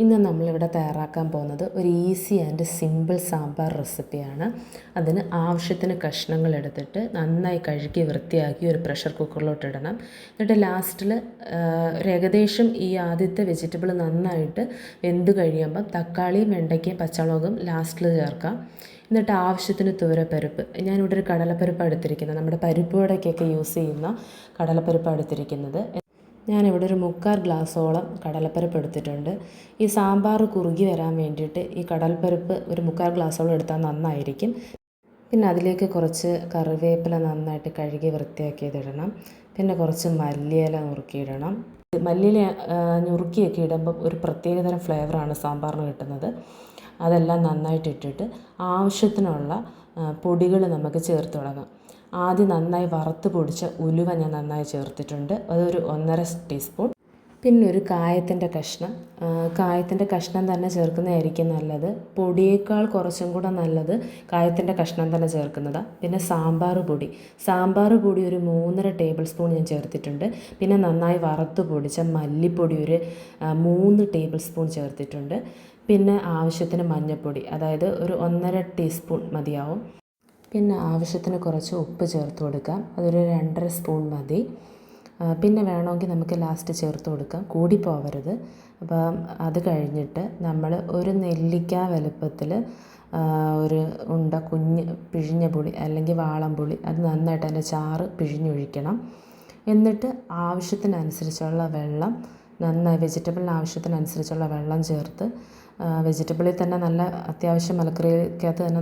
ഇന്ന് നമ്മളിവിടെ തയ്യാറാക്കാൻ പോകുന്നത് ഒരു ഈസി ആൻഡ് സിമ്പിൾ സാമ്പാർ റെസിപ്പിയാണ്. അതിന് ആവശ്യത്തിന് കഷ്ണങ്ങൾ എടുത്തിട്ട് നന്നായി കഴുകി വൃത്തിയാക്കി ഒരു പ്രഷർ കുക്കറിലോട്ട് ഇടണം. എന്നിട്ട് ലാസ്റ്റിൽ ഒരു ഏകദേശം ഈ ആദ്യത്തെ വെജിറ്റബിൾ നന്നായിട്ട് വെന്ത് കഴിയുമ്പം തക്കാളിയും വെണ്ടയ്ക്കയും പച്ചമുളകും ലാസ്റ്റിൽ ചേർക്കാം. എന്നിട്ട് ആവശ്യത്തിന് തുവരപ്പരിപ്പ്, ഞാനിവിടെ ഒരു കടലപ്പരിപ്പാണ് എടുത്തിരിക്കുന്നത്, നമ്മുടെ പരിപ്പ് വടയ്ക്കൊക്കെ യൂസ് ചെയ്യുന്ന കടലപ്പരിപ്പാണ് എടുത്തിരിക്കുന്നത്. ഞാനിവിടെ ഒരു 3/4 ഗ്ലാസ്സോളം കടലപ്പരിപ്പ് എടുത്തിട്ടുണ്ട്. ഈ സാമ്പാർ കുറുകി വരാൻ വേണ്ടിയിട്ട് ഈ കടലപ്പരിപ്പ് ഒരു 3/4 ഗ്ലാസ്സോളം എടുത്താൽ നന്നായിരിക്കും. പിന്നെ അതിലേക്ക് കുറച്ച് കറിവേപ്പില നന്നായിട്ട് കഴുകി വൃത്തിയാക്കിയതിടണം. പിന്നെ കുറച്ച് മല്ലിയില നുറുക്കിയിടണം. മല്ലിയില നുറുക്കിയൊക്കെ ഇടുമ്പം ഒരു പ്രത്യേകതരം ഫ്ലേവറാണ് സാമ്പാറിന് കിട്ടുന്നത്. അതെല്ലാം നന്നായിട്ട് ഇട്ടിട്ട് ആവശ്യത്തിനുള്ള പൊടികൾ നമുക്ക് ചേർത്ത് തുടങ്ങാം. ആദ്യം നന്നായി വറുത്ത് പൊടിച്ച ഉലുവ ഞാൻ നന്നായി ചേർത്തിട്ടുണ്ട്, അതൊരു 1.5 ടീസ്പൂൺ. പിന്നെ ഒരു കായത്തിൻ്റെ കഷ്ണം തന്നെ ചേർക്കുന്നതായിരിക്കും നല്ലത്. പൊടിയേക്കാൾ കുറച്ചും കൂടെ നല്ലത് കായത്തിൻ്റെ കഷ്ണം തന്നെ ചേർക്കുന്നതാണ്. പിന്നെ സാമ്പാർ പൊടി ഒരു 3.5 ടേബിൾ സ്പൂൺ ഞാൻ ചേർത്തിട്ടുണ്ട്. പിന്നെ നന്നായി വറുത്ത് പൊടിച്ച മല്ലിപ്പൊടി ഒരു 3 ടേബിൾ സ്പൂൺ ചേർത്തിട്ടുണ്ട്. പിന്നെ ആവശ്യത്തിന് മഞ്ഞൾപ്പൊടി, അതായത് ഒരു 1.5 ടീസ്പൂൺ മതിയാവും. പിന്നെ ആവശ്യത്തിന് കുറച്ച് ഉപ്പ് ചേർത്ത് കൊടുക്കാം, അതൊരു 2.5 സ്പൂൺ മതി. പിന്നെ വേണമെങ്കിൽ നമുക്ക് ലാസ്റ്റ് ചേർത്ത് കൊടുക്കാം, കൂടി പോവരുത്. അപ്പം അത് കഴിഞ്ഞിട്ട് നമ്മൾ ഒരു നെല്ലിക്ക വലുപ്പത്തിൽ ഒരു കുഞ്ഞ് പിഴിഞ്ഞ പുളി അല്ലെങ്കിൽ വാളംപുളി, അത് നന്നായിട്ട് അതിൻ്റെ ചാറ് പിഴിഞ്ഞൊഴിക്കണം. എന്നിട്ട് ആവശ്യത്തിനനുസരിച്ചുള്ള വെള്ളം, വെജിറ്റബിളിന് ആവശ്യത്തിനനുസരിച്ചുള്ള വെള്ളം ചേർത്ത്, വെജിറ്റബിളിൽ തന്നെ നല്ല അത്യാവശ്യം മലക്കറിക്കകത്ത് തന്നെ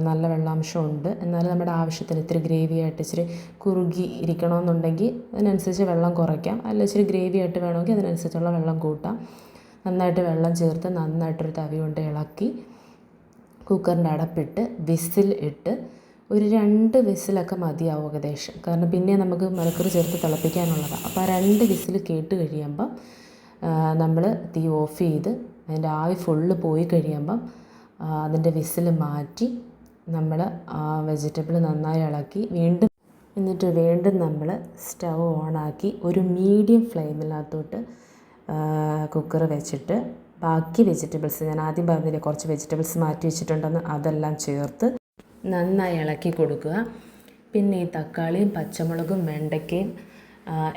നല്ല വെള്ളാംശം ഉണ്ട്. എന്നാലും നമ്മുടെ ആവശ്യത്തിന് ഇത്തിരി ഗ്രേവി ആയിട്ട് ഇച്ചിരി കുറുകി ഇരിക്കണമെന്നുണ്ടെങ്കിൽ അതിനനുസരിച്ച് വെള്ളം കുറയ്ക്കാം, അല്ല ഇച്ചിരി ഗ്രേവി ആയിട്ട് വേണമെങ്കിൽ അതിനനുസരിച്ചുള്ള വെള്ളം കൂട്ടാം. നന്നായിട്ട് വെള്ളം ചേർത്ത് നന്നായിട്ടൊരു തവി കൊണ്ട് ഇളക്കി കുക്കറിൻ്റെ അടപ്പിട്ട് വിസിൽ ഇട്ട് ഒരു 2 വിസിലൊക്കെ മതിയാവും ഏകദേശം. കാരണം പിന്നെ നമുക്ക് മലക്കറി ചേർത്ത് തിളപ്പിക്കാനുള്ളതാണ്. അപ്പോൾ ആ 2 വിസിൽ കേട്ട് കഴിയുമ്പം നമ്മൾ തീ ഓഫ് ചെയ്ത് അതിൻ്റെ ആവി ഫുള്ള് പോയി കഴിയുമ്പം അതിൻ്റെ വിസിൽ മാറ്റി നമ്മൾ ആ വെജിറ്റബിൾ നന്നായി ഇളക്കി വീണ്ടും നമ്മൾ സ്റ്റൗ ഓണാക്കി ഒരു മീഡിയം ഫ്ലെയിമിനകത്തോട്ട് കുക്കർ വെച്ചിട്ട് ബാക്കി വെജിറ്റബിൾസ്, ഞാൻ ആദ്യം പറഞ്ഞില്ലേ കുറച്ച് വെജിറ്റബിൾസ് മാറ്റി വെച്ചിട്ടുണ്ടെന്ന്, അതെല്ലാം ചേർത്ത് നന്നായി ഇളക്കി കൊടുക്കുക. പിന്നെ ഈ തക്കാളിയും പച്ചമുളകും വെണ്ടയ്ക്കയും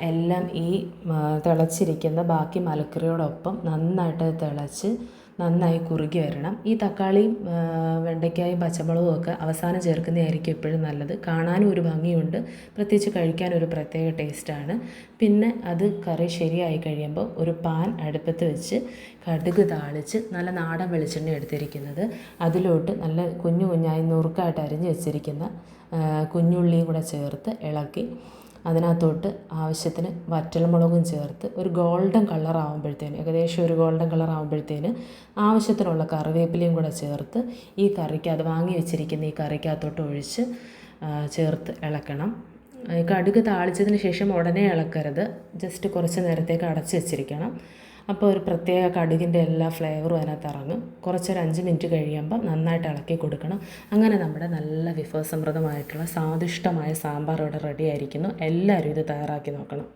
എല്ലാം ഈ തിളച്ചിരിക്കുന്ന ബാക്കി മലക്കറിയോടൊപ്പം നന്നായിട്ട് തിളച്ച് നന്നായി കുറുകി വരണം. ഈ തക്കാളിയും വെണ്ടയ്ക്കായും പച്ചമുളകും ഒക്കെ അവസാനം ചേർക്കുന്നതായിരിക്കും എപ്പോഴും നല്ലത്. കാണാനും ഒരു ഭംഗിയുണ്ട്, പ്രത്യേകിച്ച് കഴിക്കാനൊരു പ്രത്യേക ടേസ്റ്റാണ്. പിന്നെ അത് കറി ശരിയായി കഴിയുമ്പോൾ ഒരു പാൻ അടുപ്പത്ത് വെച്ച് കടുക് താളിച്ച് നല്ല നാടൻ വെളിച്ചെണ്ണ എടുത്തിരിക്കുന്നത്, അതിലോട്ട് നല്ല കുഞ്ഞായി നുറുക്കായിട്ട് അരിഞ്ഞ് വെച്ചിരിക്കുന്ന കുഞ്ഞുള്ളിയും കൂടെ ചേർത്ത് ഇളക്കി അതിനകത്തോട്ട് ആവശ്യത്തിന് വറ്റൽമുളകും ചേർത്ത് ഒരു ഗോൾഡൻ കളർ ആകുമ്പോഴത്തേന്, ഏകദേശം ഒരു ഗോൾഡൻ കളർ ആകുമ്പോഴത്തേന് ആവശ്യത്തിനുള്ള കറിവേപ്പിലയും കൂടെ ചേർത്ത് ഈ കറിക്ക്, അത് വാങ്ങി വെച്ചിരിക്കുന്ന ഈ കറിക്കകത്തോട്ട് ഒഴിച്ച് ചേർത്ത് ഇളക്കണം. കടുക് താളിച്ചതിന് ശേഷം ഉടനെ ഇളക്കരുത്, ജസ്റ്റ് കുറച്ച് നേരത്തേക്ക് അടച്ച് വെച്ചിരിക്കണം. അപ്പോൾ ഒരു പ്രത്യേക കടുകിൻ്റെ എല്ലാ ഫ്ലേവറും അതിനകത്ത് ഇറങ്ങും. കുറച്ചൊരു 5 മിനിറ്റ് കഴിയുമ്പം നന്നായിട്ട് ഇളക്കി കൊടുക്കണം. അങ്ങനെ നമ്മുടെ നല്ല വിഭവസമൃദ്ധമായിട്ടുള്ള സ്വാദിഷ്ടമായ സാമ്പാർ ഇവിടെ റെഡി ആയിരിക്കുന്നു. എല്ലാവരും ഇത് തയ്യാറാക്കി നോക്കണം.